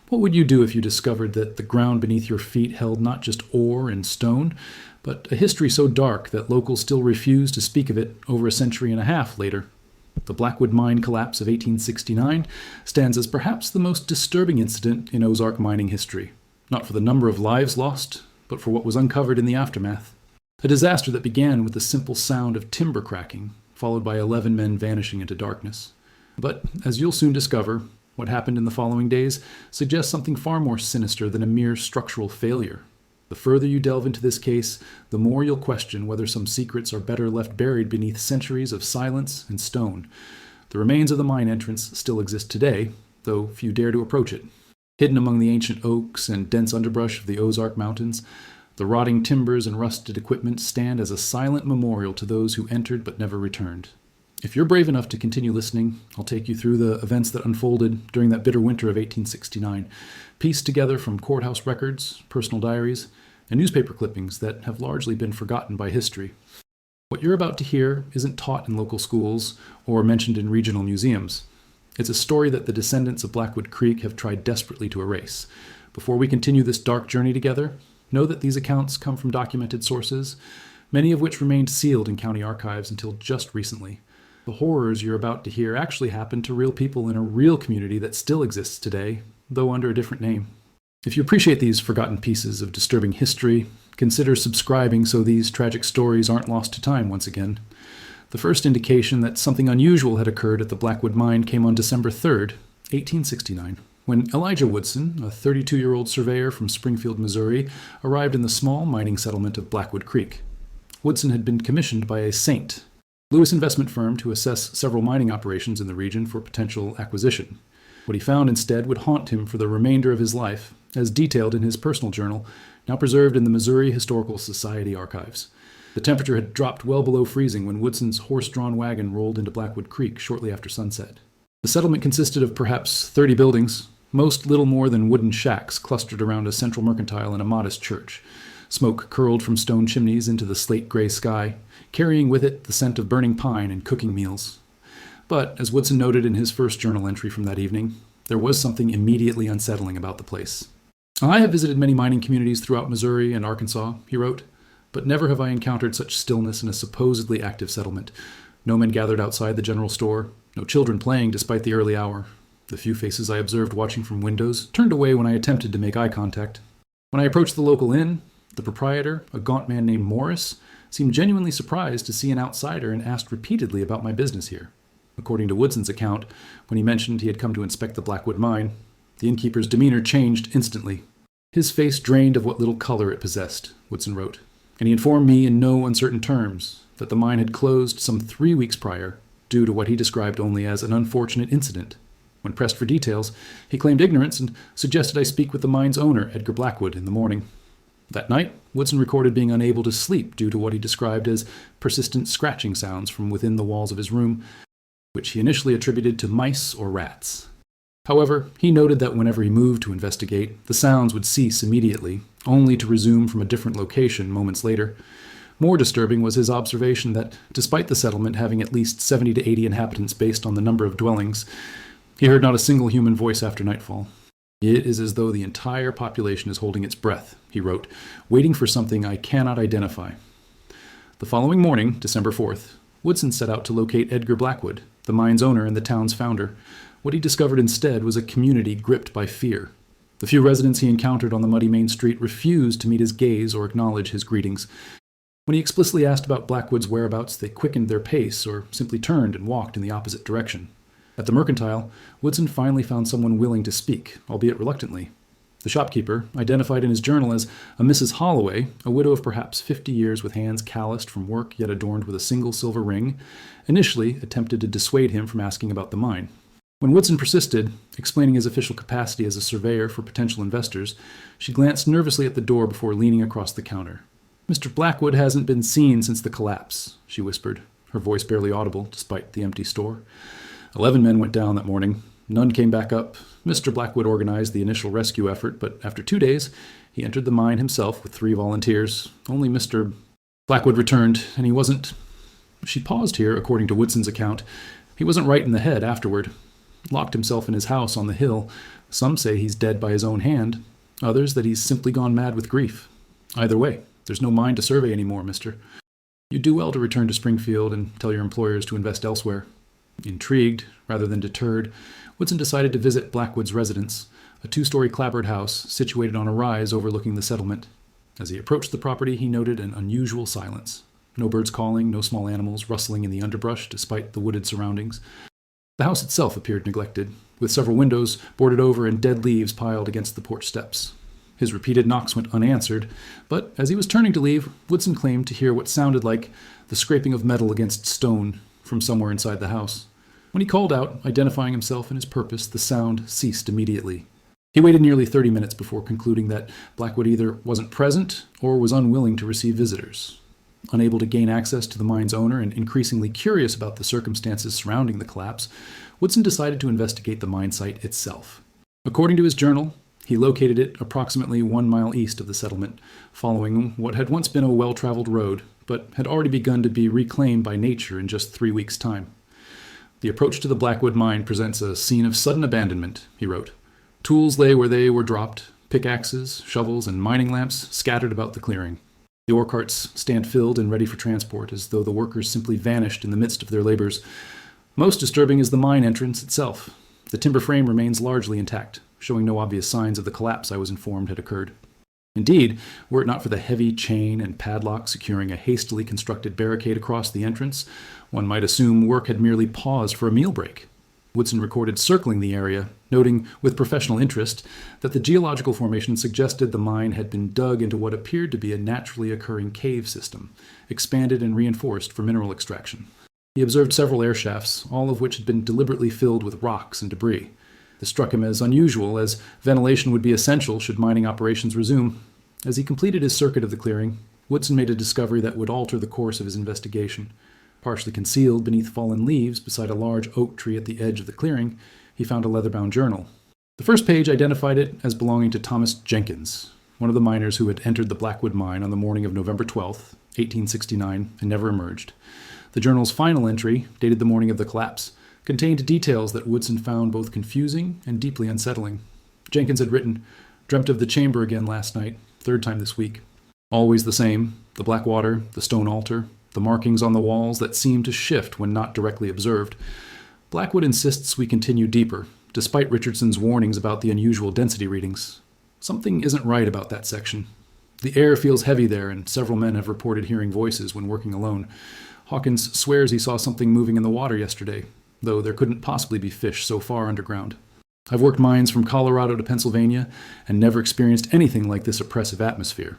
What would you do if you discovered that the ground beneath your feet held not just ore and stone, but a history so dark that locals still refuse to speak of it over a century and a half later? The Blackwood mine collapse of 1869 stands as perhaps the most disturbing incident in Ozark mining history, not for the number of lives lost, but for what was uncovered in the aftermath. A disaster that began with the simple sound of timber cracking, followed by 11 men vanishing into darkness. But, as you'll soon discover, what happened in the following days suggests something far more sinister than a mere structural failure. The further you delve into this case, the more you'll question whether some secrets are better left buried beneath centuries of silence and stone. The remains of the mine entrance still exist today, though few dare to approach it. Hidden among the ancient oaks and dense underbrush of the Ozark Mountains, the rotting timbers and rusted equipment stand as a silent memorial to those who entered but never returned. If you're brave enough to continue listening, I'll take you through the events that unfolded during that bitter winter of 1869, pieced together from courthouse records, personal diaries, and newspaper clippings that have largely been forgotten by history. What you're about to hear isn't taught in local schools or mentioned in regional museums. It's a story that the descendants of Blackwood Creek have tried desperately to erase. Before we continue this dark journey together, know that these accounts come from documented sources, many of which remained sealed in county archives until just recently. The horrors you're about to hear actually happened to real people in a real community that still exists today, though under a different name. If you appreciate these forgotten pieces of disturbing history, consider subscribing so these tragic stories aren't lost to time once again. The first indication that something unusual had occurred at the Blackwood mine came on December 3rd, 1869, when Elijah Woodson, a 32-year-old surveyor from Springfield, Missouri, arrived in the small mining settlement of Blackwood Creek. Woodson had been commissioned by a St. Louis investment firm to assess several mining operations in the region for potential acquisition. What he found instead would haunt him for the remainder of his life, as detailed in his personal journal, now preserved in the Missouri Historical Society archives. The temperature had dropped well below freezing when Woodson's horse-drawn wagon rolled into Blackwood Creek shortly after sunset. The settlement consisted of perhaps 30 buildings, most little more than wooden shacks clustered around a central mercantile and a modest church. Smoke curled from stone chimneys into the slate-gray sky, carrying with it the scent of burning pine and cooking meals. But, as Woodson noted in his first journal entry from that evening, there was something immediately unsettling about the place. "I have visited many mining communities throughout Missouri and Arkansas," he wrote, "but never have I encountered such stillness in a supposedly active settlement. No men gathered outside the general store, no children playing despite the early hour. The few faces I observed watching from windows turned away when I attempted to make eye contact. When I approached the local inn, the proprietor, a gaunt man named Morris, seemed genuinely surprised to see an outsider and asked repeatedly about my business here." According to Woodson's account, when he mentioned he had come to inspect the Blackwood mine, the innkeeper's demeanor changed instantly. "His face drained of what little color it possessed," Woodson wrote, "and he informed me in no uncertain terms that the mine had closed some 3 weeks prior, due to what he described only as an unfortunate incident. When pressed for details, he claimed ignorance and suggested I speak with the mine's owner, Edgar Blackwood, in the morning." That night, Woodson recorded being unable to sleep due to what he described as persistent scratching sounds from within the walls of his room, which he initially attributed to mice or rats. However, he noted that whenever he moved to investigate, the sounds would cease immediately, only to resume from a different location moments later. More disturbing was his observation that, despite the settlement having at least 70 to 80 inhabitants based on the number of dwellings, he heard not a single human voice after nightfall. "It is as though the entire population is holding its breath," he wrote, "waiting for something I cannot identify." The following morning, December 4th, Woodson set out to locate Edgar Blackwood, the mine's owner and the town's founder. What he discovered instead was a community gripped by fear. The few residents he encountered on the muddy main street refused to meet his gaze or acknowledge his greetings. When he explicitly asked about Blackwood's whereabouts, they quickened their pace or simply turned and walked in the opposite direction. At the mercantile, Woodson finally found someone willing to speak, albeit reluctantly. The shopkeeper, identified in his journal as a Mrs. Holloway, a widow of perhaps 50 years with hands calloused from work yet adorned with a single silver ring, initially attempted to dissuade him from asking about the mine. When Woodson persisted, explaining his official capacity as a surveyor for potential investors, she glanced nervously at the door before leaning across the counter. "Mr. Blackwood hasn't been seen since the collapse," she whispered, her voice barely audible despite the empty store. 11 men went down that morning. None came back up. Mr. Blackwood organized the initial rescue effort, but after 2 days, he entered the mine himself with 3 volunteers. Only Mr. Blackwood returned, and he wasn't... She paused here, according to Woodson's account. "He wasn't right in the head afterward. locked himself in his house on the hill. Some say he's dead by his own hand, others that he's simply gone mad with grief. Either way, there's no mine to survey anymore, mister. You'd do well to return to Springfield and tell your employers to invest elsewhere. Intrigued, rather than deterred, Woodson decided to visit Blackwood's residence, a 2-story clapboard house situated on a rise overlooking the settlement. As he approached the property, he noted an unusual silence. No birds calling, no small animals rustling in the underbrush despite the wooded surroundings. The house itself appeared neglected, with several windows boarded over and dead leaves piled against the porch steps. His repeated knocks went unanswered, but as he was turning to leave, Woodson claimed to hear what sounded like the scraping of metal against stone from somewhere inside the house. When he called out, identifying himself and his purpose, the sound ceased immediately. He waited nearly 30 minutes before concluding that Blackwood either wasn't present or was unwilling to receive visitors. Unable to gain access to the mine's owner and increasingly curious about the circumstances surrounding the collapse, Woodson decided to investigate the mine site itself. According to his journal, he located it approximately 1 mile east of the settlement, following what had once been a well-traveled road, but had already begun to be reclaimed by nature in just 3 weeks' time. The approach to the Blackwood mine presents a scene of sudden abandonment, he wrote. Tools lay where they were dropped, pickaxes, shovels, and mining lamps scattered about the clearing. The ore carts stand filled and ready for transport, as though the workers simply vanished in the midst of their labors. Most disturbing is the mine entrance itself. The timber frame remains largely intact, showing no obvious signs of the collapse I was informed had occurred. Indeed, were it not for the heavy chain and padlock securing a hastily constructed barricade across the entrance, one might assume work had merely paused for a meal break. Woodson recorded circling the area, noting with professional interest that the geological formation suggested the mine had been dug into what appeared to be a naturally occurring cave system, expanded and reinforced for mineral extraction. He observed several air shafts, all of which had been deliberately filled with rocks and debris. This struck him as unusual, as ventilation would be essential should mining operations resume. As he completed his circuit of the clearing, Woodson made a discovery that would alter the course of his investigation. Partially concealed beneath fallen leaves beside a large oak tree at the edge of the clearing, he found a leather-bound journal. The first page identified it as belonging to Thomas Jenkins, one of the miners who had entered the Blackwood mine on the morning of November 12, 1869, and never emerged. The journal's final entry, dated the morning of the collapse, contained details that Woodson found both confusing and deeply unsettling. Jenkins had written, "Dreamt of the chamber again last night, 3rd time this week. Always the same, the black water, the stone altar, the markings on the walls that seem to shift when not directly observed. Blackwood insists we continue deeper, despite Richardson's warnings about the unusual density readings. Something isn't right about that section. The air feels heavy there, and several men have reported hearing voices when working alone. Hawkins swears he saw something moving in the water yesterday, though there couldn't possibly be fish so far underground. I've worked mines from Colorado to Pennsylvania and never experienced anything like this oppressive atmosphere.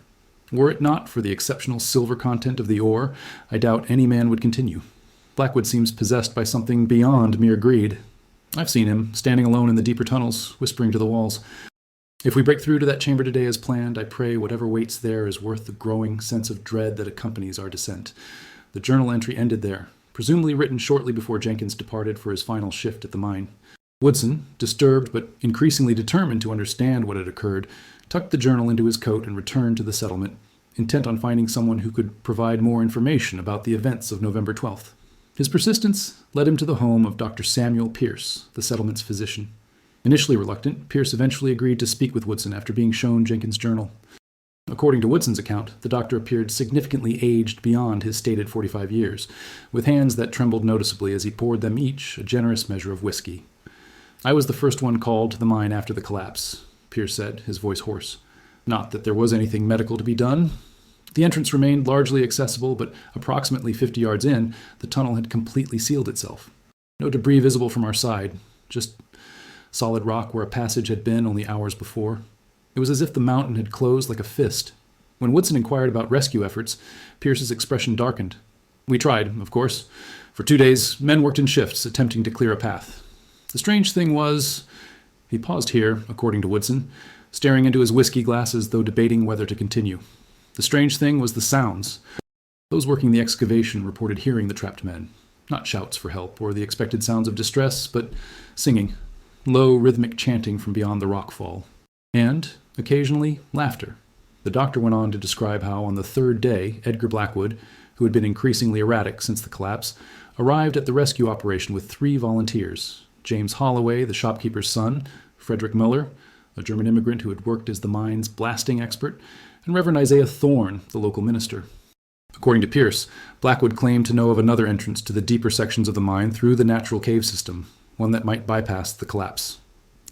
Were it not for the exceptional silver content of the ore, I doubt any man would continue. Blackwood seems possessed by something beyond mere greed. I've seen him, standing alone in the deeper tunnels, whispering to the walls. If we break through to that chamber today as planned, I pray whatever waits there is worth the growing sense of dread that accompanies our descent." The journal entry ended there, presumably written shortly before Jenkins departed for his final shift at the mine. Woodson, disturbed but increasingly determined to understand what had occurred, tucked the journal into his coat and returned to the settlement, intent on finding someone who could provide more information about the events of November 12th. His persistence led him to the home of Dr. Samuel Pierce, the settlement's physician. Initially reluctant, Pierce eventually agreed to speak with Woodson after being shown Jenkins' journal. According to Woodson's account, the doctor appeared significantly aged beyond his stated 45 years, with hands that trembled noticeably as he poured them each a generous measure of whiskey. "I was the first one called to the mine after the collapse," Pierce said, his voice hoarse. "Not that there was anything medical to be done. The entrance remained largely accessible, but approximately 50 yards in, the tunnel had completely sealed itself. No debris visible from our side, just solid rock where a passage had been only hours before. It was as if the mountain had closed like a fist. When Woodson inquired about rescue efforts, Pierce's expression darkened. We tried, of course. For 2 days, men worked in shifts, attempting to clear a path. The strange thing was..." He paused here, according to Woodson, staring into his whiskey glass as though debating whether to continue. "The strange thing was the sounds. Those working the excavation reported hearing the trapped men. Not shouts for help or the expected sounds of distress, but singing, low rhythmic chanting from beyond the rockfall. And, occasionally, laughter." The doctor went on to describe how on the 3rd day, Edgar Blackwood, who had been increasingly erratic since the collapse, arrived at the rescue operation with 3 volunteers, James Holloway, the shopkeeper's son, Frederick Muller, a German immigrant who had worked as the mine's blasting expert, and Reverend Isaiah Thorne, the local minister. According to Pierce, Blackwood claimed to know of another entrance to the deeper sections of the mine through the natural cave system, one that might bypass the collapse.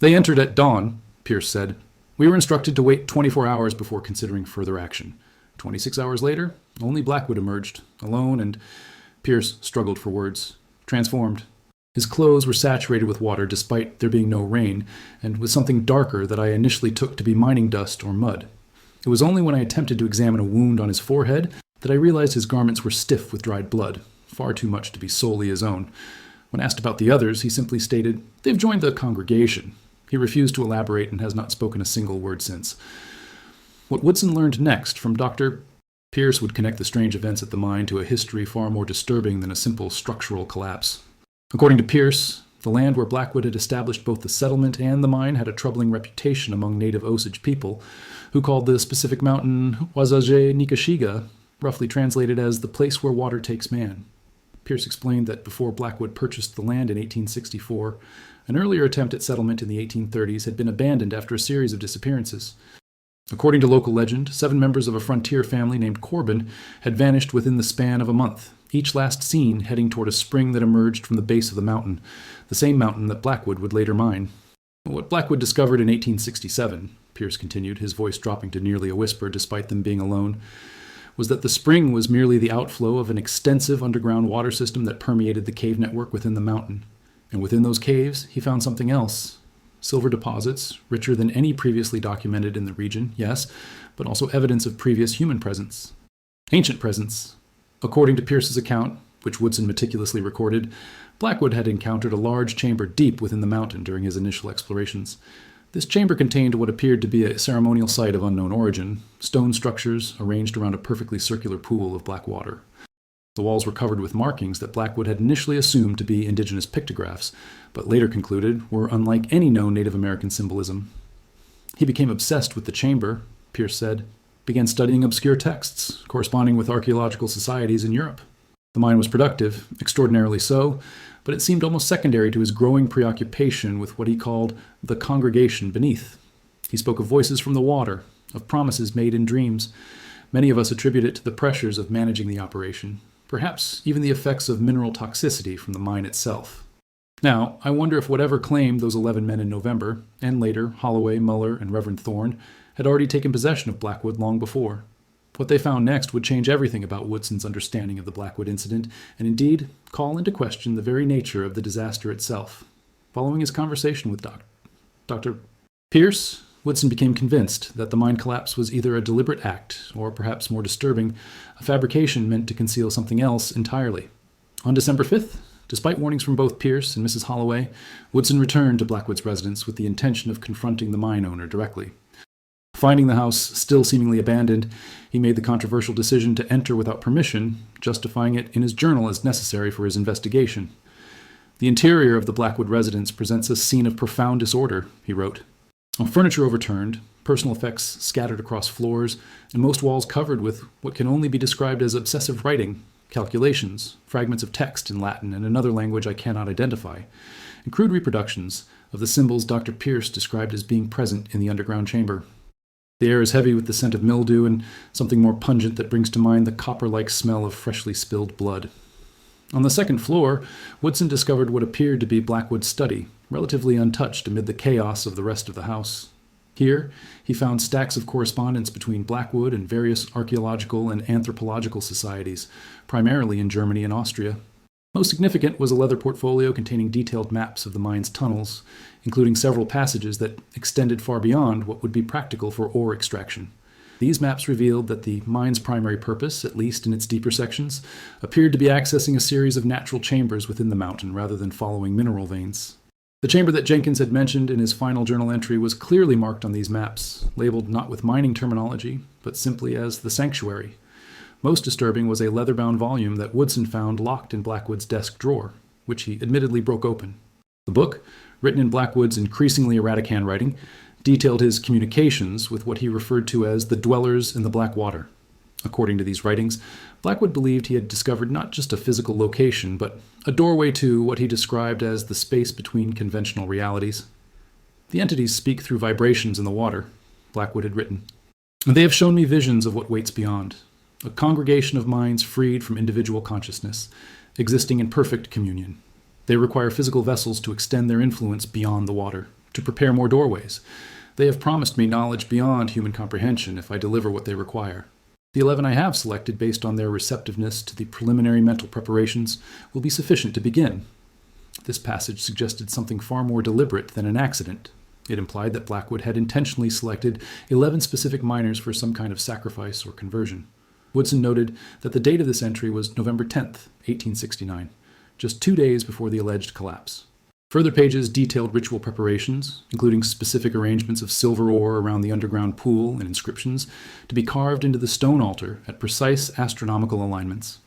They entered at dawn, Pierce said. We were instructed to wait 24 hours before considering further action. 26 hours later, only Blackwood emerged, alone, and Pierce struggled for words. Transformed. His clothes were saturated with water despite there being no rain, and with something darker that I initially took to be mining dust or mud. It was only when I attempted to examine a wound on his forehead that I realized his garments were stiff with dried blood, far too much to be solely his own. When asked about the others, he simply stated, "They've joined the congregation." He refused to elaborate and has not spoken a single word since. What Woodson learned next from Dr. Pierce would connect the strange events at the mine to a history far more disturbing than a simple structural collapse. According to Pierce, the land where Blackwood had established both the settlement and the mine had a troubling reputation among native Osage people, who called the specific mountain Wazaje Nikashiga, roughly translated as the place where water takes man. Pierce explained that before Blackwood purchased the land in 1864, an earlier attempt at settlement in the 1830s had been abandoned after a series of disappearances. According to local legend, 7 members of a frontier family named Corbin had vanished within the span of a month, each last seen heading toward a spring that emerged from the base of the mountain, the same mountain that Blackwood would later mine. What Blackwood discovered in 1867, Pierce continued, his voice dropping to nearly a whisper despite them being alone, was that the spring was merely the outflow of an extensive underground water system that permeated the cave network within the mountain. And within those caves, he found something else. Silver deposits, richer than any previously documented in the region, yes, but also evidence of previous human presence. Ancient presence. According to Pierce's account, which Woodson meticulously recorded, Blackwood had encountered a large chamber deep within the mountain during his initial explorations. This chamber contained what appeared to be a ceremonial site of unknown origin, stone structures arranged around a perfectly circular pool of black water. The walls were covered with markings that Blackwood had initially assumed to be indigenous pictographs, but later concluded were unlike any known Native American symbolism. He became obsessed with the chamber, Pierce said, began studying obscure texts corresponding with archaeological societies in Europe. The mine was productive, extraordinarily so, but it seemed almost secondary to his growing preoccupation with what he called the congregation beneath. He spoke of voices from the water, of promises made in dreams. Many of us attribute it to the pressures of managing the operation, perhaps even the effects of mineral toxicity from the mine itself. Now, I wonder if whatever claimed those 11 men in November, and later Holloway, Muller, and Reverend Thorne, had already taken possession of Blackwood long before. What they found next would change everything about Woodson's understanding of the Blackwood incident, and indeed call into question the very nature of the disaster itself. Following his conversation with Dr. Pierce, Woodson became convinced that the mine collapse was either a deliberate act, or perhaps more disturbing, a fabrication meant to conceal something else entirely. On December 5th, despite warnings from both Pierce and Mrs. Holloway, Woodson returned to Blackwood's residence with the intention of confronting the mine owner directly. Finding the house still seemingly abandoned, he made the controversial decision to enter without permission, justifying it in his journal as necessary for his investigation. The interior of the Blackwood residence presents a scene of profound disorder, he wrote. Furniture overturned, personal effects scattered across floors, and most walls covered with what can only be described as obsessive writing, calculations, fragments of text in Latin and another language I cannot identify, and crude reproductions of the symbols Dr. Pierce described as being present in the underground chamber. The air is heavy with the scent of mildew and something more pungent that brings to mind the copper-like smell of freshly spilled blood. On the second floor, Woodson discovered what appeared to be Blackwood's study, relatively untouched amid the chaos of the rest of the house. Here, he found stacks of correspondence between Blackwood and various archaeological and anthropological societies, primarily in Germany and Austria. Most significant was a leather portfolio containing detailed maps of the mine's tunnels, including several passages that extended far beyond what would be practical for ore extraction. These maps revealed that the mine's primary purpose, at least in its deeper sections, appeared to be accessing a series of natural chambers within the mountain rather than following mineral veins. The chamber that Jenkins had mentioned in his final journal entry was clearly marked on these maps, labeled not with mining terminology, but simply as the sanctuary. Most disturbing was a leather-bound volume that Woodson found locked in Blackwood's desk drawer, which he admittedly broke open. The book, written in Blackwood's increasingly erratic handwriting, detailed his communications with what he referred to as the dwellers in the black water, According to these writings, Blackwood believed he had discovered not just a physical location, but a doorway to what he described as the space between conventional realities. The entities speak through vibrations in the water, Blackwood had written. They have shown me visions of what waits beyond, a congregation of minds freed from individual consciousness, existing in perfect communion. They require physical vessels to extend their influence beyond the water, to prepare more doorways. They have promised me knowledge beyond human comprehension if I deliver what they require. The 11 I have selected based on their receptiveness to the preliminary mental preparations will be sufficient to begin. This passage suggested something far more deliberate than an accident. It implied that Blackwood had intentionally selected 11 specific miners for some kind of sacrifice or conversion. Woodson noted that the date of this entry was November 10th, 1869, just 2 days before the alleged collapse. Further pages detailed ritual preparations, including specific arrangements of silver ore around the underground pool and inscriptions to be carved into the stone altar at precise astronomical alignments.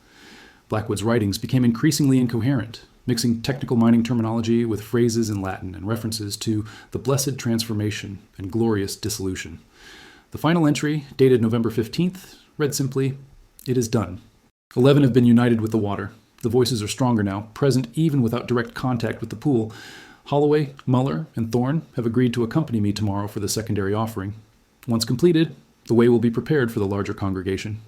Blackwood's writings became increasingly incoherent, mixing technical mining terminology with phrases in Latin and references to the blessed transformation and glorious dissolution. The final entry, dated November 15th, read simply, "It is done. 11 have been united with the water. The voices are stronger now, present even without direct contact with the pool. Holloway, Muller, and Thorne have agreed to accompany me tomorrow for the secondary offering. Once completed, the way will be prepared for the larger congregation.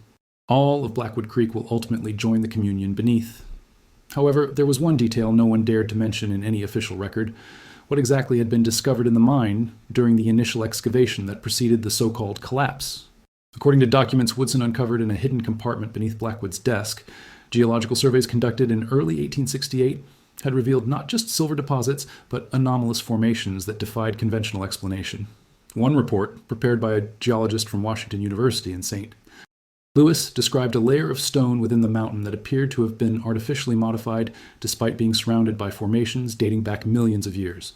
All of Blackwood Creek will ultimately join the communion beneath." However, there was one detail no one dared to mention in any official record: what exactly had been discovered in the mine during the initial excavation that preceded the so-called collapse. According to documents Woodson uncovered in a hidden compartment beneath Blackwood's desk, geological surveys conducted in early 1868 had revealed not just silver deposits, but anomalous formations that defied conventional explanation. One report, prepared by a geologist from Washington University in St. Louis, described a layer of stone within the mountain that appeared to have been artificially modified despite being surrounded by formations dating back millions of years.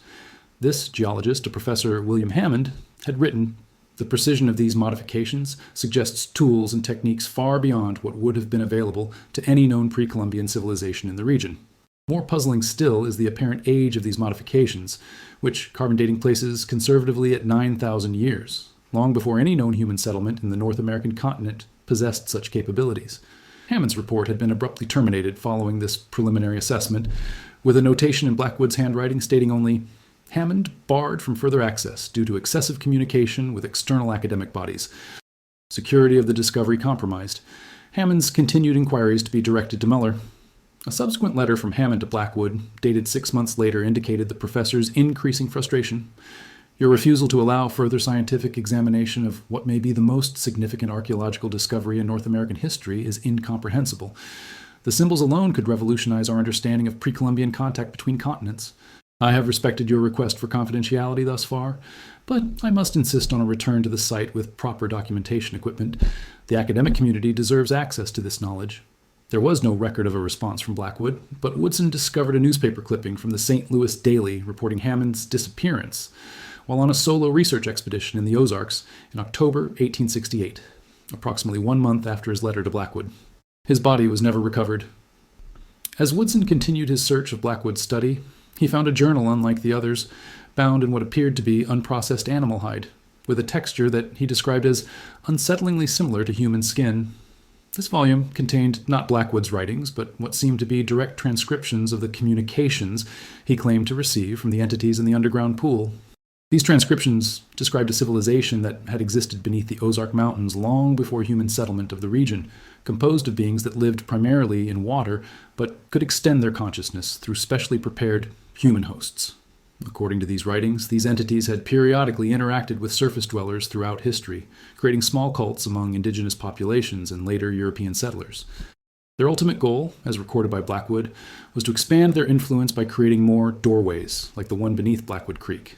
This geologist, a Professor William Hammond, had written, "The precision of these modifications suggests tools and techniques far beyond what would have been available to any known pre-Columbian civilization in the region." More puzzling still is the apparent age of these modifications, which carbon dating places conservatively at 9,000 years, long before any known human settlement in the North American continent possessed such capabilities. Hammond's report had been abruptly terminated following this preliminary assessment, with a notation in Blackwood's handwriting stating only, "Hammond barred from further access due to excessive communication with external academic bodies. Security of the discovery compromised. Hammond's continued inquiries to be directed to Muller." A subsequent letter from Hammond to Blackwood, dated 6 months later, indicated the professor's increasing frustration. "Your refusal to allow further scientific examination of what may be the most significant archaeological discovery in North American history is incomprehensible. The symbols alone could revolutionize our understanding of pre-Columbian contact between continents. I have respected your request for confidentiality thus far, but I must insist on a return to the site with proper documentation equipment. The academic community deserves access to this knowledge." There was no record of a response from Blackwood, but Woodson discovered a newspaper clipping from the St. Louis Daily reporting Hammond's disappearance while on a solo research expedition in the Ozarks in October 1868, approximately 1 month after his letter to Blackwood. His body was never recovered. As Woodson continued his search of Blackwood's study, he found a journal unlike the others, bound in what appeared to be unprocessed animal hide, with a texture that he described as unsettlingly similar to human skin. This volume contained not Blackwood's writings, but what seemed to be direct transcriptions of the communications he claimed to receive from the entities in the underground pool. These transcriptions described a civilization that had existed beneath the Ozark Mountains long before human settlement of the region, composed of beings that lived primarily in water, but could extend their consciousness through specially prepared human hosts. According to these writings, these entities had periodically interacted with surface dwellers throughout history, creating small cults among indigenous populations and later European settlers. Their ultimate goal, as recorded by Blackwood, was to expand their influence by creating more doorways, like the one beneath Blackwood Creek.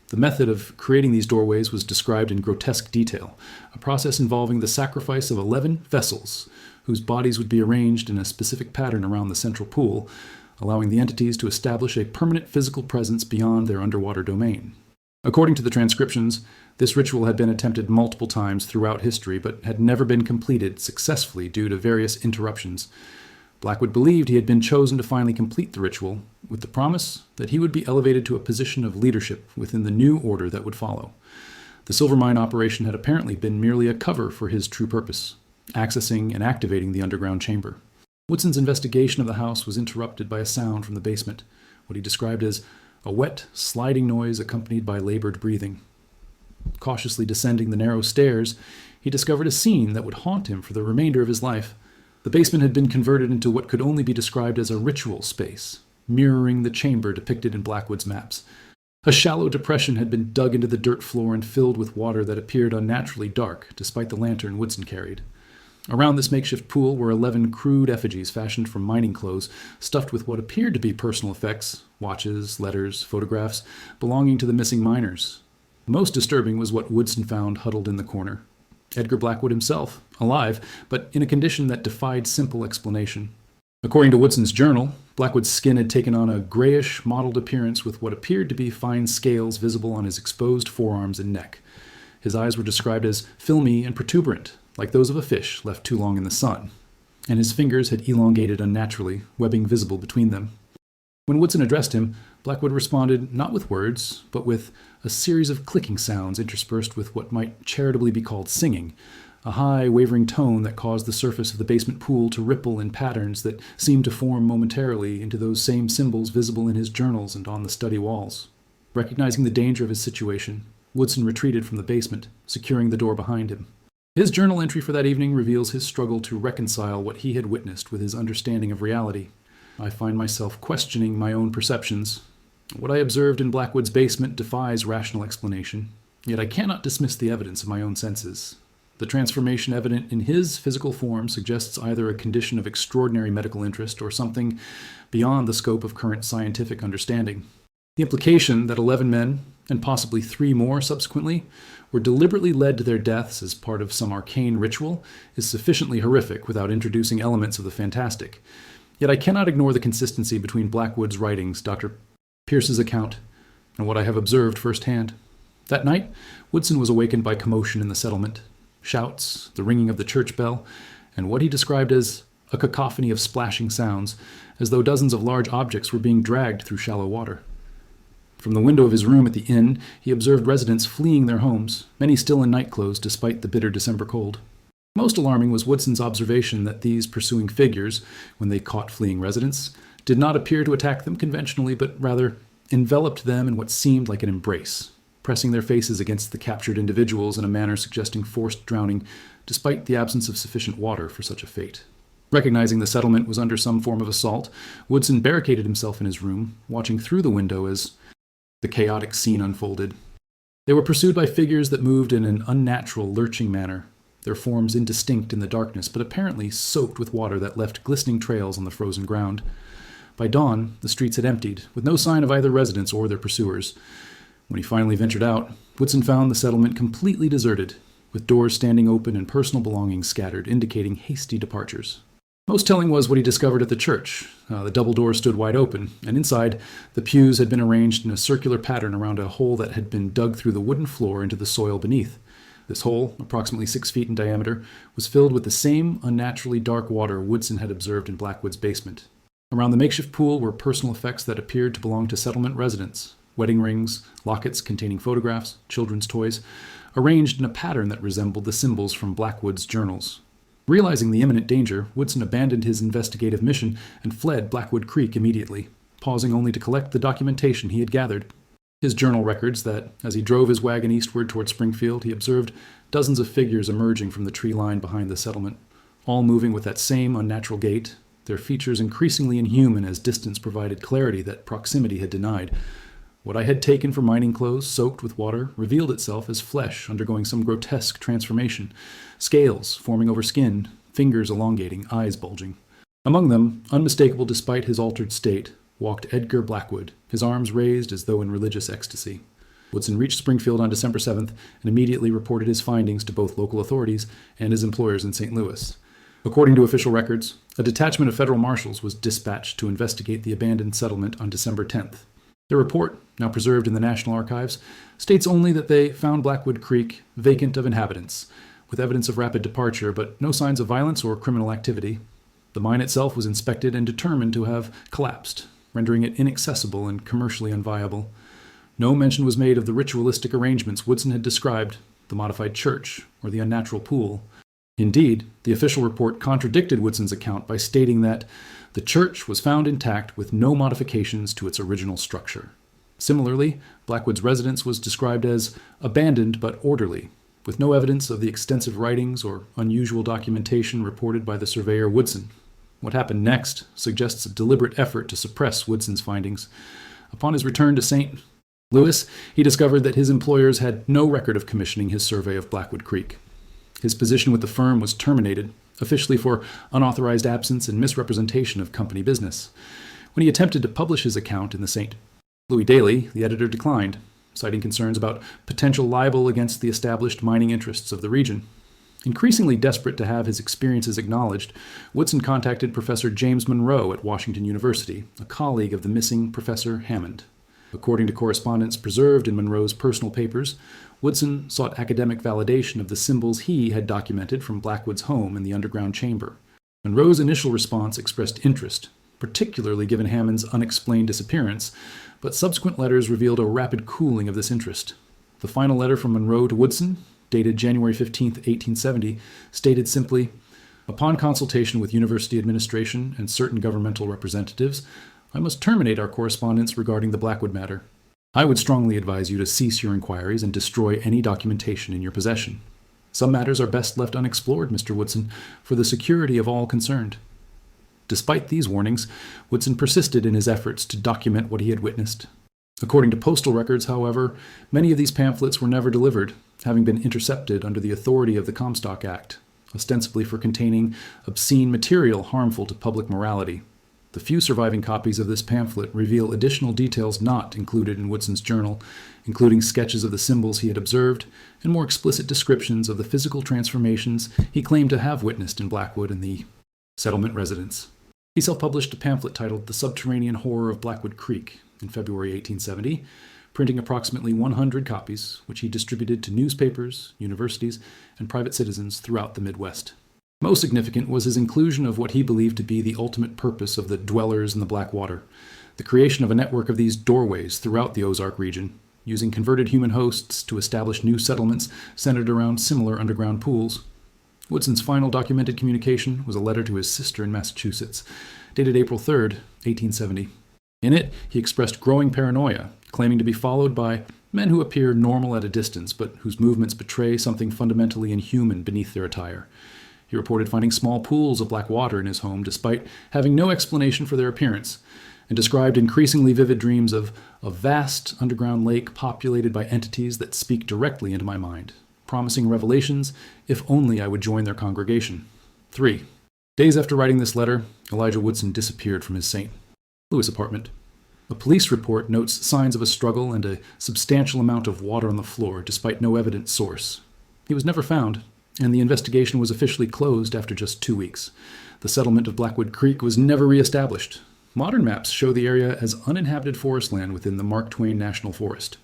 The method of creating these doorways was described in grotesque detail, a process involving the sacrifice of 11 vessels, whose bodies would be arranged in a specific pattern around the central pool, allowing the entities to establish a permanent physical presence beyond their underwater domain. According to the transcriptions, this ritual had been attempted multiple times throughout history, but had never been completed successfully due to various interruptions. Blackwood believed he had been chosen to finally complete the ritual, with the promise that he would be elevated to a position of leadership within the new order that would follow. The silver mine operation had apparently been merely a cover for his true purpose. accessing and activating the underground chamber. Woodson's investigation of the house was interrupted by a sound from the basement, what he described as a wet, sliding noise accompanied by labored breathing. Cautiously descending the narrow stairs, he discovered a scene that would haunt him for the remainder of his life. The basement had been converted into what could only be described as a ritual space, mirroring the chamber depicted in Blackwood's maps. A shallow depression had been dug into the dirt floor and filled with water that appeared unnaturally dark, despite the lantern Woodson carried. Around this makeshift pool were 11 crude effigies fashioned from mining clothes, stuffed with what appeared to be personal effects, watches, letters, photographs, belonging to the missing miners. Most disturbing was what Woodson found huddled in the corner. Edgar Blackwood himself, alive, but in a condition that defied simple explanation. According to Woodson's journal, Blackwood's skin had taken on a grayish, mottled appearance with what appeared to be fine scales visible on his exposed forearms and neck. His eyes were described as filmy and protuberant, like those of a fish left too long in the sun, and his fingers had elongated unnaturally, webbing visible between them. When Woodson addressed him, Blackwood responded not with words, but with a series of clicking sounds interspersed with what might charitably be called singing, a high, wavering tone that caused the surface of the basement pool to ripple in patterns that seemed to form momentarily into those same symbols visible in his journals and on the study walls. Recognizing the danger of his situation, Woodson retreated from the basement, securing the door behind him. His journal entry for that evening reveals his struggle to reconcile what he had witnessed with his understanding of reality. I find myself questioning my own perceptions. What I observed in Blackwood's basement defies rational explanation, yet I cannot dismiss the evidence of my own senses. The transformation evident in his physical form suggests either a condition of extraordinary medical interest or something beyond the scope of current scientific understanding. The implication that 11 men, and possibly 3 more subsequently, were deliberately led to their deaths as part of some arcane ritual is sufficiently horrific without introducing elements of the fantastic. Yet I cannot ignore the consistency between Blackwood's writings, Dr. Pierce's account, and what I have observed firsthand. That night, Woodson was awakened by commotion in the settlement, shouts, the ringing of the church bell, and what he described as a cacophony of splashing sounds, as though dozens of large objects were being dragged through shallow water. From the window of his room at the inn, he observed residents fleeing their homes, many still in nightclothes despite the bitter December cold. Most alarming was Woodson's observation that these pursuing figures, when they caught fleeing residents, did not appear to attack them conventionally, but rather enveloped them in what seemed like an embrace, pressing their faces against the captured individuals in a manner suggesting forced drowning, despite the absence of sufficient water for such a fate. Recognizing the settlement was under some form of assault, Woodson barricaded himself in his room, watching through the window as the chaotic scene unfolded. They were pursued by figures that moved in an unnatural, lurching manner, their forms indistinct in the darkness, but apparently soaked with water that left glistening trails on the frozen ground. By dawn, the streets had emptied, with no sign of either residents or their pursuers. When he finally ventured out, Woodson found the settlement completely deserted, with doors standing open and personal belongings scattered, indicating hasty departures. Most telling was what he discovered at the church. The double door stood wide open, and inside, the pews had been arranged in a circular pattern around a hole that had been dug through the wooden floor into the soil beneath. This hole, approximately 6 feet in diameter, was filled with the same unnaturally dark water Woodson had observed in Blackwood's basement. Around the makeshift pool were personal effects that appeared to belong to settlement residents: wedding rings, lockets containing photographs, children's toys, arranged in a pattern that resembled the symbols from Blackwood's journals. Realizing the imminent danger, Woodson abandoned his investigative mission and fled Blackwood Creek immediately, pausing only to collect the documentation he had gathered. His journal records that, as he drove his wagon eastward toward Springfield, he observed dozens of figures emerging from the tree line behind the settlement, all moving with that same unnatural gait, their features increasingly inhuman as distance provided clarity that proximity had denied. What I had taken for mining clothes soaked with water revealed itself as flesh undergoing some grotesque transformation, scales forming over skin, fingers elongating, eyes bulging. Among them, unmistakable despite his altered state, walked Edgar Blackwood, his arms raised as though in religious ecstasy. Woodson reached Springfield on December 7th and immediately reported his findings to both local authorities and his employers in St. Louis. According to official records, a detachment of federal marshals was dispatched to investigate the abandoned settlement on December 10th. Their report, now preserved in the National Archives, states only that they found Blackwood Creek vacant of inhabitants, with evidence of rapid departure, but no signs of violence or criminal activity. The mine itself was inspected and determined to have collapsed, rendering it inaccessible and commercially unviable. No mention was made of the ritualistic arrangements Woodson had described, the modified church, or the unnatural pool. Indeed, the official report contradicted Woodson's account by stating that the church was found intact with no modifications to its original structure. Similarly, Blackwood's residence was described as abandoned but orderly, with no evidence of the extensive writings or unusual documentation reported by the surveyor Woodson. What happened next suggests a deliberate effort to suppress Woodson's findings. Upon his return to St. Louis, he discovered that his employers had no record of commissioning his survey of Blackwood Creek. His position with the firm was terminated, officially for unauthorized absence and misrepresentation of company business. When he attempted to publish his account in the St. Louis Daily, the editor declined, citing concerns about potential libel against the established mining interests of the region. Increasingly desperate to have his experiences acknowledged, Woodson contacted Professor James Monroe at Washington University, a colleague of the missing Professor Hammond. According to correspondence preserved in Monroe's personal papers, Woodson sought academic validation of the symbols he had documented from Blackwood's home in the underground chamber. Monroe's initial response expressed interest, particularly given Hammond's unexplained disappearance, but subsequent letters revealed a rapid cooling of this interest. The final letter from Monroe to Woodson, dated January 15, 1870, stated simply, "Upon consultation with university administration and certain governmental representatives, I must terminate our correspondence regarding the Blackwood matter. I would strongly advise you to cease your inquiries and destroy any documentation in your possession. Some matters are best left unexplored, Mr. Woodson, for the security of all concerned." Despite these warnings, Woodson persisted in his efforts to document what he had witnessed. According to postal records, however, many of these pamphlets were never delivered, having been intercepted under the authority of the Comstock Act, ostensibly for containing obscene material harmful to public morality. The few surviving copies of this pamphlet reveal additional details not included in Woodson's journal, including sketches of the symbols he had observed and more explicit descriptions of the physical transformations he claimed to have witnessed in Blackwood and the settlement residents. He self-published a pamphlet titled The Subterranean Horror of Blackwood Creek in February 1870, printing approximately 100 copies, which he distributed to newspapers, universities, and private citizens throughout the Midwest. Most significant was his inclusion of what he believed to be the ultimate purpose of the dwellers in the Blackwater, the creation of a network of these doorways throughout the Ozark region, using converted human hosts to establish new settlements centered around similar underground pools. Woodson's final documented communication was a letter to his sister in Massachusetts, dated April 3, 1870. In it, he expressed growing paranoia, claiming to be followed by men who appear normal at a distance, but whose movements betray something fundamentally inhuman beneath their attire. He reported finding small pools of black water in his home despite having no explanation for their appearance, and described increasingly vivid dreams of a vast underground lake populated by entities that speak directly into my mind, promising revelations if only I would join their congregation. 3. Days after writing this letter, Elijah Woodson disappeared from his St. Louis apartment. A police report notes signs of a struggle and a substantial amount of water on the floor, despite no evident source. He was never found, and the investigation was officially closed after just 2 weeks. The settlement of Blackwood Creek was never reestablished. Modern maps show the area as uninhabited forest land within the Mark Twain National Forest.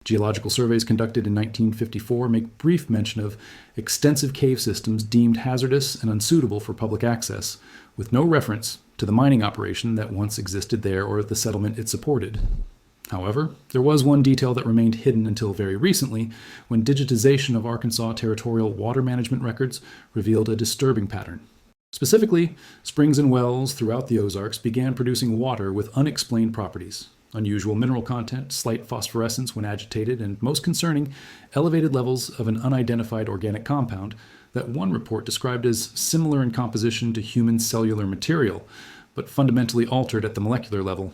Geological surveys conducted in 1954 make brief mention of extensive cave systems deemed hazardous and unsuitable for public access, with no reference to the mining operation that once existed there or the settlement it supported. However, there was one detail that remained hidden until very recently, when digitization of Arkansas territorial water management records revealed a disturbing pattern. Specifically, springs and wells throughout the Ozarks began producing water with unexplained properties. Unusual mineral content, slight phosphorescence when agitated, and most concerning, elevated levels of an unidentified organic compound that one report described as similar in composition to human cellular material, but fundamentally altered at the molecular level.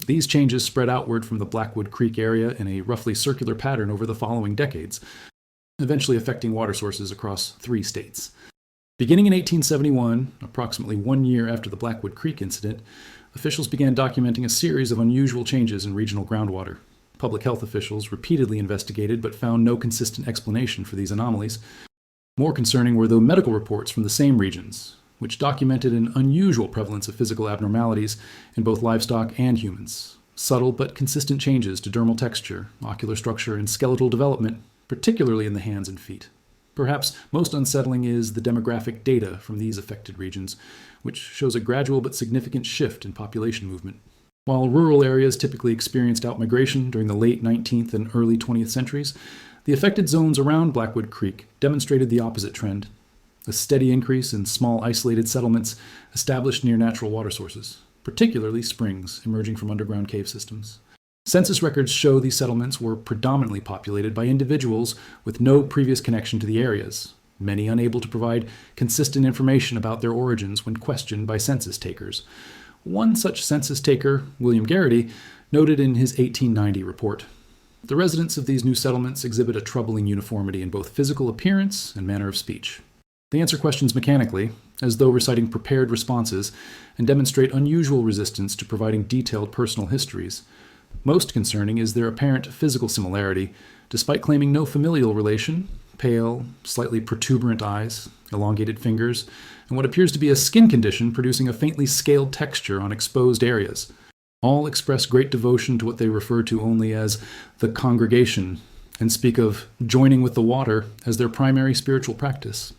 These changes spread outward from the Blackwood Creek area in a roughly circular pattern over the following decades, eventually affecting water sources across 3 states. Beginning in 1871, approximately 1 year after the Blackwood Creek incident, officials began documenting a series of unusual changes in regional groundwater. Public health officials repeatedly investigated but found no consistent explanation for these anomalies. More concerning were the medical reports from the same regions, which documented an unusual prevalence of physical abnormalities in both livestock and humans. Subtle but consistent changes to dermal texture, ocular structure, and skeletal development, particularly in the hands and feet. Perhaps most unsettling is the demographic data from these affected regions, which shows a gradual but significant shift in population movement. While rural areas typically experienced outmigration during the late 19th and early 20th centuries, the affected zones around Blackwood Creek demonstrated the opposite trend. a steady increase in small isolated settlements established near natural water sources, particularly springs emerging from underground cave systems. Census records show these settlements were predominantly populated by individuals with no previous connection to the areas, many unable to provide consistent information about their origins when questioned by census takers. One such census taker, William Garrity, noted in his 1890 report, "The residents of these new settlements exhibit a troubling uniformity in both physical appearance and manner of speech. They answer questions mechanically, as though reciting prepared responses, and demonstrate unusual resistance to providing detailed personal histories. Most concerning is their apparent physical similarity, despite claiming no familial relation: pale, slightly protuberant eyes, elongated fingers, and what appears to be a skin condition producing a faintly scaled texture on exposed areas. All express great devotion to what they refer to only as the congregation, and speak of joining with the water as their primary spiritual practice."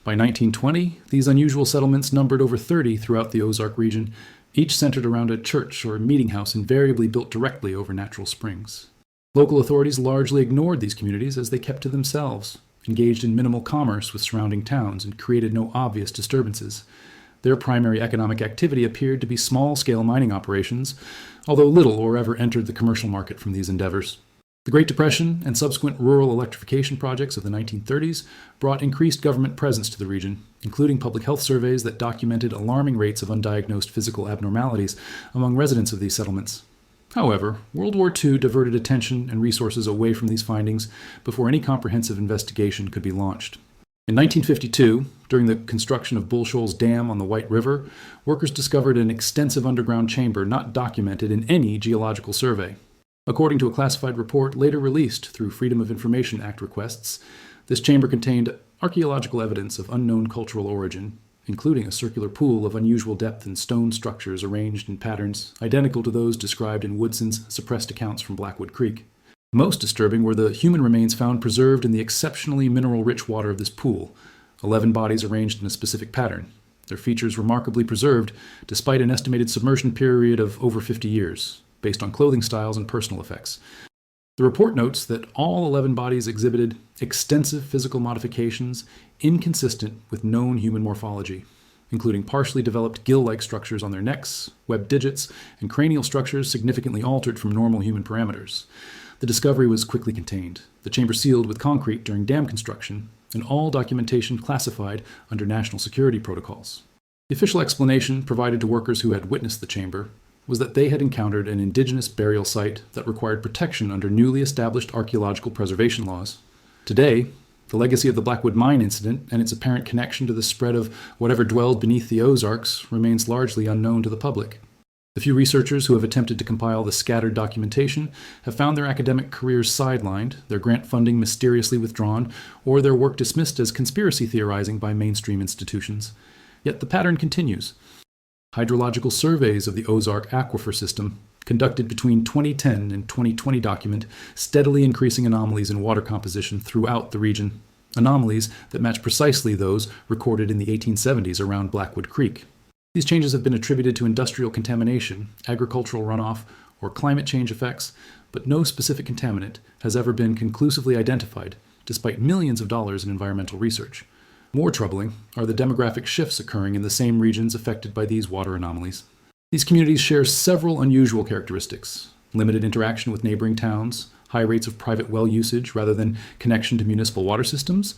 By 1920, these unusual settlements numbered over 30 throughout the Ozark region, each centered around a church or meeting house invariably built directly over natural springs. Local authorities largely ignored these communities as they kept to themselves, engaged in minimal commerce with surrounding towns, and created no obvious disturbances. Their primary economic activity appeared to be small-scale mining operations, although little or ever entered the commercial market from these endeavors. The Great Depression and subsequent rural electrification projects of the 1930s brought increased government presence to the region, including public health surveys that documented alarming rates of undiagnosed physical abnormalities among residents of these settlements. However, World War II diverted attention and resources away from these findings before any comprehensive investigation could be launched. In 1952, during the construction of Bull Shoals Dam on the White River, workers discovered an extensive underground chamber not documented in any geological survey. According to a classified report later released through Freedom of Information Act requests, this chamber contained archaeological evidence of unknown cultural origin, including a circular pool of unusual depth and stone structures arranged in patterns identical to those described in Woodson's suppressed accounts from Blackwood Creek. Most disturbing were the human remains found preserved in the exceptionally mineral-rich water of this pool, 11 bodies arranged in a specific pattern, their features remarkably preserved despite an estimated submersion period of over 50 years. Based on clothing styles and personal effects. The report notes that all 11 bodies exhibited extensive physical modifications inconsistent with known human morphology, including partially developed gill-like structures on their necks, webbed digits, and cranial structures significantly altered from normal human parameters. The discovery was quickly contained, the chamber sealed with concrete during dam construction, and all documentation classified under national security protocols. The official explanation provided to workers who had witnessed the chamber was that they had encountered an indigenous burial site that required protection under newly established archaeological preservation laws. Today, the legacy of the Blackwood Mine incident and its apparent connection to the spread of whatever dwelled beneath the Ozarks remains largely unknown to the public. The few researchers who have attempted to compile the scattered documentation have found their academic careers sidelined, their grant funding mysteriously withdrawn, or their work dismissed as conspiracy theorizing by mainstream institutions. Yet the pattern continues. Hydrological surveys of the Ozark aquifer system, conducted between 2010 and 2020, document steadily increasing anomalies in water composition throughout the region, anomalies that match precisely those recorded in the 1870s around Blackwood Creek. These changes have been attributed to industrial contamination, agricultural runoff, or climate change effects, but no specific contaminant has ever been conclusively identified, despite millions of dollars in environmental research. More troubling are the demographic shifts occurring in the same regions affected by these water anomalies. These communities share several unusual characteristics: limited interaction with neighboring towns, high rates of private well usage rather than connection to municipal water systems,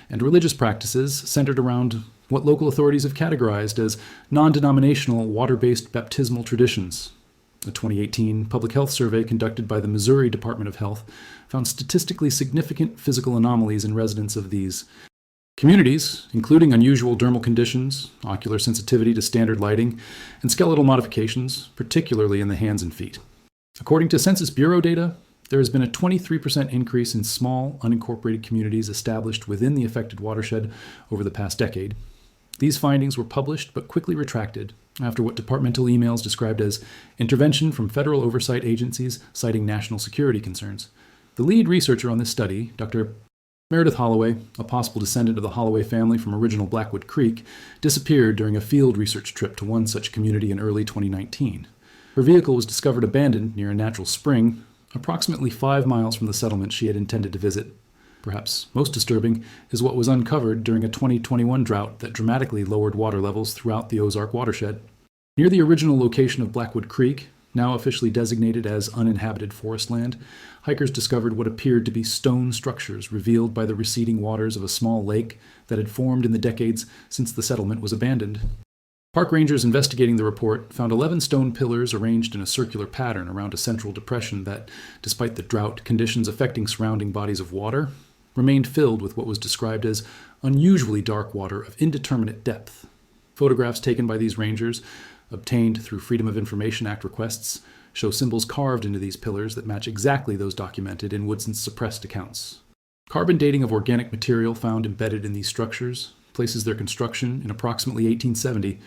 and religious practices centered around what local authorities have categorized as non-denominational water-based baptismal traditions. A 2018 public health survey conducted by the Missouri Department of Health found statistically significant physical anomalies in residents of these communities, including unusual dermal conditions, ocular sensitivity to standard lighting, and skeletal modifications, particularly in the hands and feet. According to Census Bureau data, there has been a 23% increase in small, unincorporated communities established within the affected watershed over the past decade. These findings were published but quickly retracted after what departmental emails described as intervention from federal oversight agencies citing national security concerns. The lead researcher on this study, Dr. Meredith Holloway, a possible descendant of the Holloway family from original Blackwood Creek, disappeared during a field research trip to one such community in early 2019. Her vehicle was discovered abandoned near a natural spring, approximately 5 miles from the settlement she had intended to visit. Perhaps most disturbing is what was uncovered during a 2021 drought that dramatically lowered water levels throughout the Ozark watershed. Near the original location of Blackwood Creek, now officially designated as uninhabited forest land, hikers discovered what appeared to be stone structures revealed by the receding waters of a small lake that had formed in the decades since the settlement was abandoned. Park rangers investigating the report found 11 stone pillars arranged in a circular pattern around a central depression that, despite the drought conditions affecting surrounding bodies of water, remained filled with what was described as unusually dark water of indeterminate depth. Photographs taken by these rangers, obtained through Freedom of Information Act requests, show symbols carved into these pillars that match exactly those documented in Woodson's suppressed accounts. Carbon dating of organic material found embedded in these structures places their construction in approximately 1870,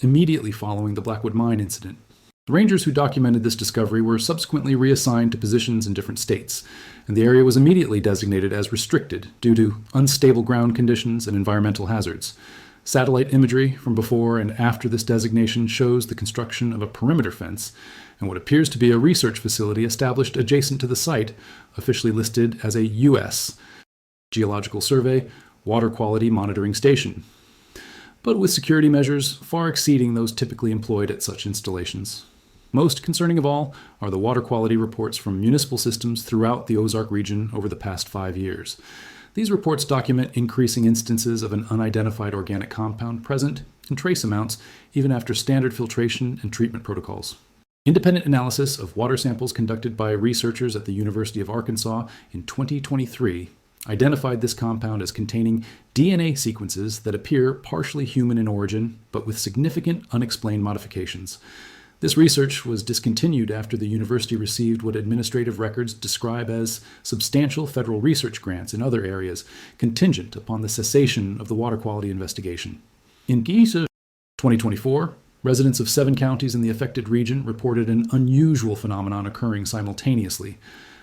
immediately following the Blackwood Mine incident. The rangers who documented this discovery were subsequently reassigned to positions in different states, and the area was immediately designated as restricted due to unstable ground conditions and environmental hazards. Satellite imagery from before and after this designation shows the construction of a perimeter fence and what appears to be a research facility established adjacent to the site, officially listed as a U.S. Geological Survey Water Quality Monitoring Station, but with security measures far exceeding those typically employed at such installations. Most concerning of all are the water quality reports from municipal systems throughout the Ozark region over the past 5 years. These reports document increasing instances of an unidentified organic compound present in trace amounts even after standard filtration and treatment protocols. Independent analysis of water samples conducted by researchers at the University of Arkansas in 2023 identified this compound as containing DNA sequences that appear partially human in origin, but with significant unexplained modifications. This research was discontinued after the university received what administrative records describe as substantial federal research grants in other areas, contingent upon the cessation of the water quality investigation. In Geese 2024, residents of 7 counties in the affected region reported an unusual phenomenon occurring simultaneously.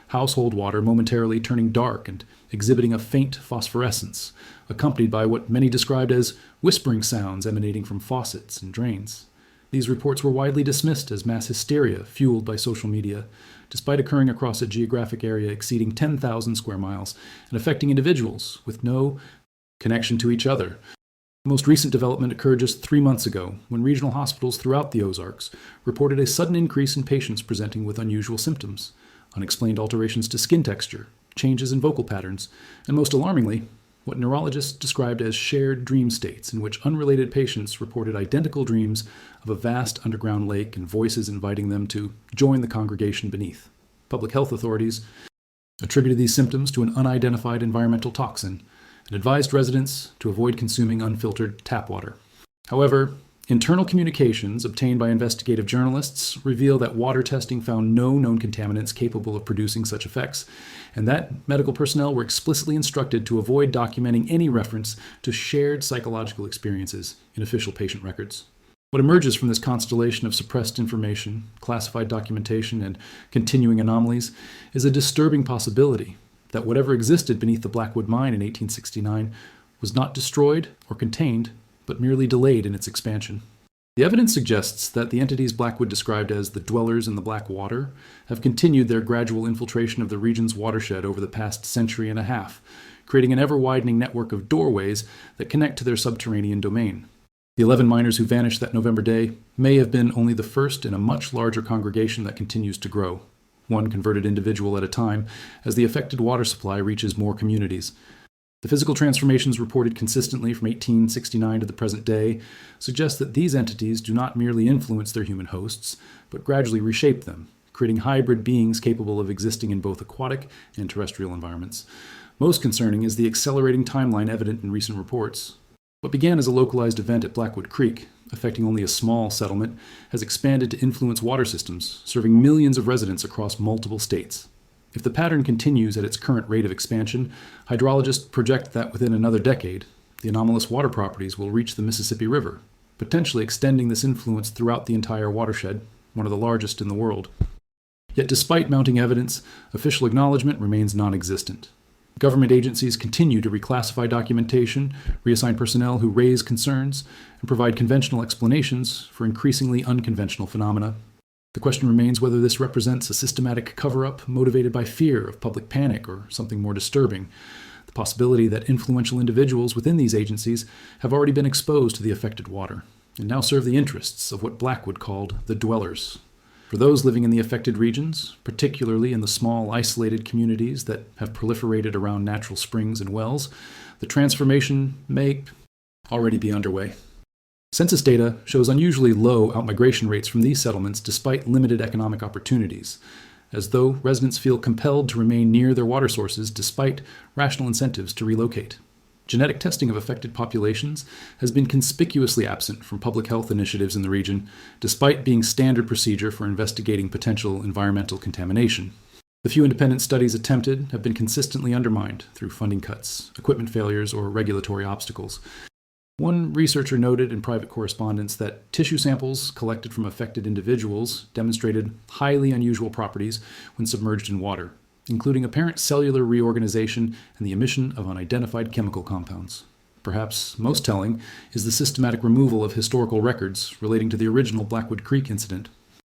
Household water momentarily turning dark and exhibiting a faint phosphorescence, accompanied by what many described as whispering sounds emanating from faucets and drains. These reports were widely dismissed as mass hysteria fueled by social media, despite occurring across a geographic area exceeding 10,000 square miles and affecting individuals with no connection to each other. The most recent development occurred just 3 months ago, when regional hospitals throughout the Ozarks reported a sudden increase in patients presenting with unusual symptoms, unexplained alterations to skin texture, changes in vocal patterns, and most alarmingly, what neurologists described as shared dream states in which unrelated patients reported identical dreams of a vast underground lake and voices inviting them to join the congregation beneath. Public health authorities attributed these symptoms to an unidentified environmental toxin and advised residents to avoid consuming unfiltered tap water. However, internal communications obtained by investigative journalists reveal that water testing found no known contaminants capable of producing such effects, and that medical personnel were explicitly instructed to avoid documenting any reference to shared psychological experiences in official patient records. What emerges from this constellation of suppressed information, classified documentation, and continuing anomalies is a disturbing possibility that whatever existed beneath the Blackwood Mine in 1869 was not destroyed or contained, but merely delayed in its expansion. The evidence suggests that the entities Blackwood described as the dwellers in the black water have continued their gradual infiltration of the region's watershed over the past century and a half, creating an ever-widening network of doorways that connect to their subterranean domain. The 11 miners who vanished that November day may have been only the first in a much larger congregation that continues to grow, one converted individual at a time, as the affected water supply reaches more communities. The physical transformations reported consistently from 1869 to the present day suggest that these entities do not merely influence their human hosts, but gradually reshape them, creating hybrid beings capable of existing in both aquatic and terrestrial environments. Most concerning is the accelerating timeline evident in recent reports. What began as a localized event at Blackwood Creek, affecting only a small settlement, has expanded to influence water systems, serving millions of residents across multiple states. If the pattern continues at its current rate of expansion, hydrologists project that within another decade, the anomalous water properties will reach the Mississippi River, potentially extending this influence throughout the entire watershed, one of the largest in the world. Yet despite mounting evidence, official acknowledgement remains non-existent. Government agencies continue to reclassify documentation, reassign personnel who raise concerns, and provide conventional explanations for increasingly unconventional phenomena. The question remains whether this represents a systematic cover-up motivated by fear of public panic or something more disturbing, the possibility that influential individuals within these agencies have already been exposed to the affected water and now serve the interests of what Blackwood called the dwellers. For those living in the affected regions, particularly in the small, isolated communities that have proliferated around natural springs and wells, the transformation may already be underway. Census data shows unusually low outmigration rates from these settlements despite limited economic opportunities, as though residents feel compelled to remain near their water sources despite rational incentives to relocate. Genetic testing of affected populations has been conspicuously absent from public health initiatives in the region, despite being standard procedure for investigating potential environmental contamination. The few independent studies attempted have been consistently undermined through funding cuts, equipment failures, or regulatory obstacles. One researcher noted in private correspondence that tissue samples collected from affected individuals demonstrated highly unusual properties when submerged in water, including apparent cellular reorganization and the emission of unidentified chemical compounds. Perhaps most telling is the systematic removal of historical records relating to the original Blackwood Creek incident.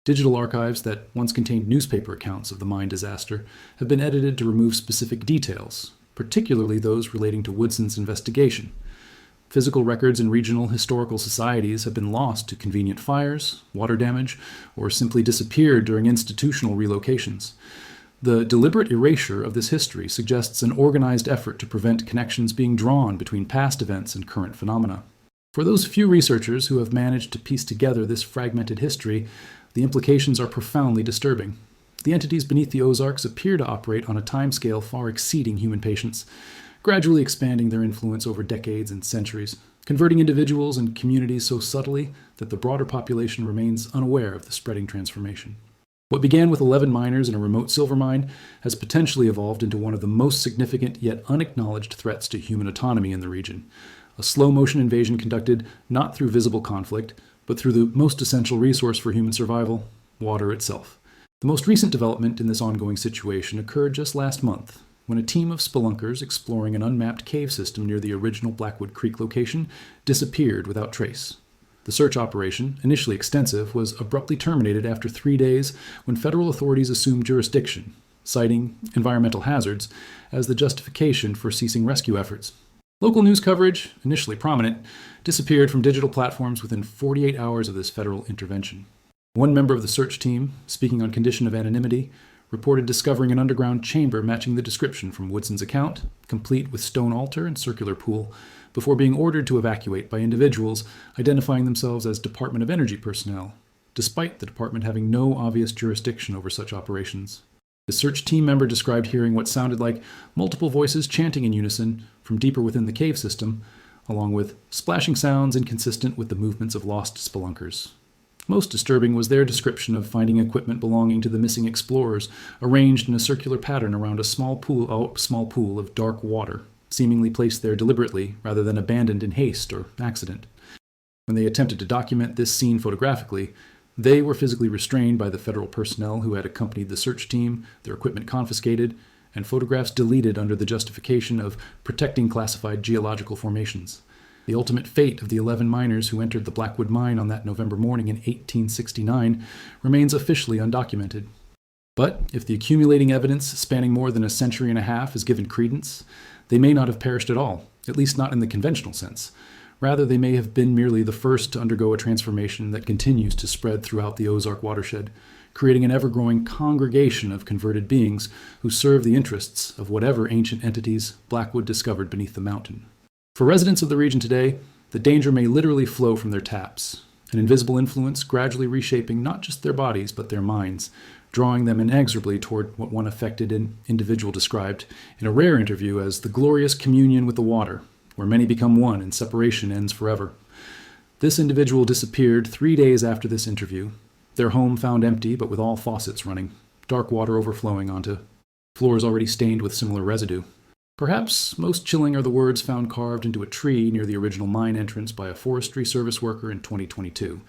Digital archives that once contained newspaper accounts of the mine disaster have been edited to remove specific details, particularly those relating to Woodson's investigation. Physical records in regional historical societies have been lost to convenient fires, water damage, or simply disappeared during institutional relocations. The deliberate erasure of this history suggests an organized effort to prevent connections being drawn between past events and current phenomena. For those few researchers who have managed to piece together this fragmented history, the implications are profoundly disturbing. The entities beneath the Ozarks appear to operate on a timescale far exceeding human patience, gradually expanding their influence over decades and centuries, converting individuals and communities so subtly that the broader population remains unaware of the spreading transformation. What began with 11 miners in a remote silver mine has potentially evolved into one of the most significant yet unacknowledged threats to human autonomy in the region, a slow-motion invasion conducted not through visible conflict, but through the most essential resource for human survival, water itself. The most recent development in this ongoing situation occurred just last month, when a team of spelunkers exploring an unmapped cave system near the original Blackwood Creek location disappeared without trace. The search operation, initially extensive, was abruptly terminated after 3 days when federal authorities assumed jurisdiction, citing environmental hazards as the justification for ceasing rescue efforts. Local news coverage, initially prominent, disappeared from digital platforms within 48 hours of this federal intervention. One member of the search team, speaking on condition of anonymity, reported discovering an underground chamber matching the description from Woodson's account, complete with stone altar and circular pool, before being ordered to evacuate by individuals identifying themselves as Department of Energy personnel, despite the department having no obvious jurisdiction over such operations. The search team member described hearing what sounded like multiple voices chanting in unison from deeper within the cave system, along with splashing sounds inconsistent with the movements of lost spelunkers. Most disturbing was their description of finding equipment belonging to the missing explorers arranged in a circular pattern around a small pool of dark water, seemingly placed there deliberately rather than abandoned in haste or accident. When they attempted to document this scene photographically, they were physically restrained by the federal personnel who had accompanied the search team, their equipment confiscated, and photographs deleted under the justification of protecting classified geological formations. The ultimate fate of the 11 miners who entered the Blackwood mine on that November morning in 1869 remains officially undocumented. But if the accumulating evidence spanning more than a century and a half is given credence, they may not have perished at all, at least not in the conventional sense. Rather, they may have been merely the first to undergo a transformation that continues to spread throughout the Ozark watershed, creating an ever-growing congregation of converted beings who serve the interests of whatever ancient entities Blackwood discovered beneath the mountain. For residents of the region today, the danger may literally flow from their taps, an invisible influence gradually reshaping not just their bodies but their minds, drawing them inexorably toward what one affected individual described in a rare interview as the glorious communion with the water, where many become one and separation ends forever. This individual disappeared 3 days after this interview, their home found empty but with all faucets running, dark water overflowing onto floors already stained with similar residue. Perhaps most chilling are the words found carved into a tree near the original mine entrance by a Forestry Service worker in 2022,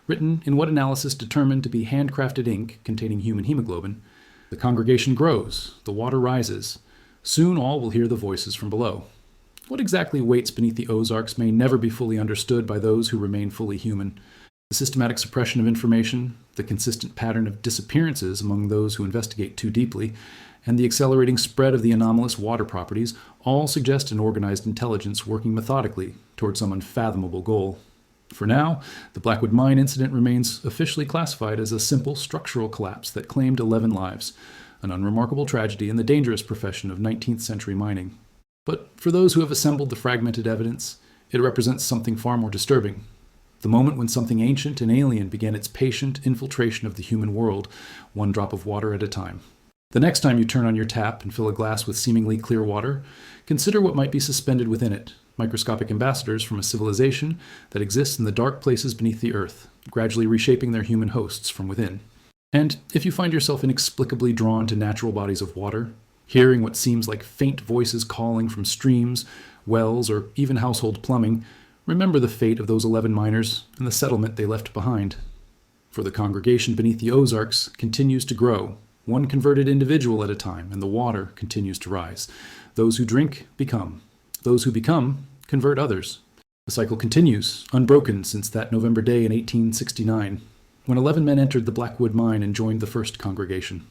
written in what analysis determined to be handcrafted ink containing human hemoglobin. The congregation grows, the water rises. Soon all will hear the voices from below. What exactly waits beneath the Ozarks may never be fully understood by those who remain fully human. The systematic suppression of information, the consistent pattern of disappearances among those who investigate too deeply, and the accelerating spread of the anomalous water properties all suggest an organized intelligence working methodically toward some unfathomable goal. For now, the Blackwood Mine incident remains officially classified as a simple structural collapse that claimed 11 lives, an unremarkable tragedy in the dangerous profession of 19th century mining. But for those who have assembled the fragmented evidence, it represents something far more disturbing. The moment when something ancient and alien began its patient infiltration of the human world, one drop of water at a time. The next time you turn on your tap and fill a glass with seemingly clear water, consider what might be suspended within it, microscopic ambassadors from a civilization that exists in the dark places beneath the earth, gradually reshaping their human hosts from within. And if you find yourself inexplicably drawn to natural bodies of water, hearing what seems like faint voices calling from streams, wells, or even household plumbing, remember the fate of those 11 miners and the settlement they left behind. For the congregation beneath the Ozarks continues to grow, one converted individual at a time, and the water continues to rise. Those who drink become. Those who become convert others. The cycle continues, unbroken since that November day in 1869, when 11 men entered the Blackwood Mine and joined the first congregation.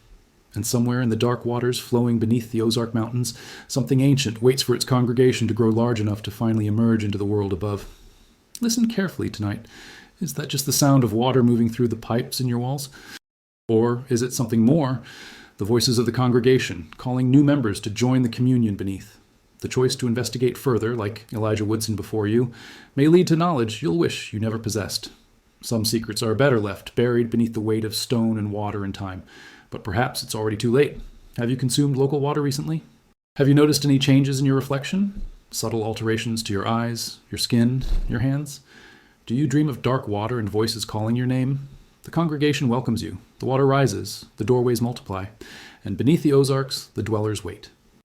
And somewhere in the dark waters flowing beneath the Ozark Mountains, something ancient waits for its congregation to grow large enough to finally emerge into the world above. Listen carefully tonight. Is that just the sound of water moving through the pipes in your walls? Or is it something more? The voices of the congregation, calling new members to join the communion beneath. The choice to investigate further, like Elijah Woodson before you, may lead to knowledge you'll wish you never possessed. Some secrets are better left buried beneath the weight of stone and water and time. But perhaps it's already too late. Have you consumed local water recently? Have you noticed any changes in your reflection? Subtle alterations to your eyes, your skin, your hands? Do you dream of dark water and voices calling your name? The congregation welcomes you. The water rises, the doorways multiply, and beneath the Ozarks, the dwellers wait.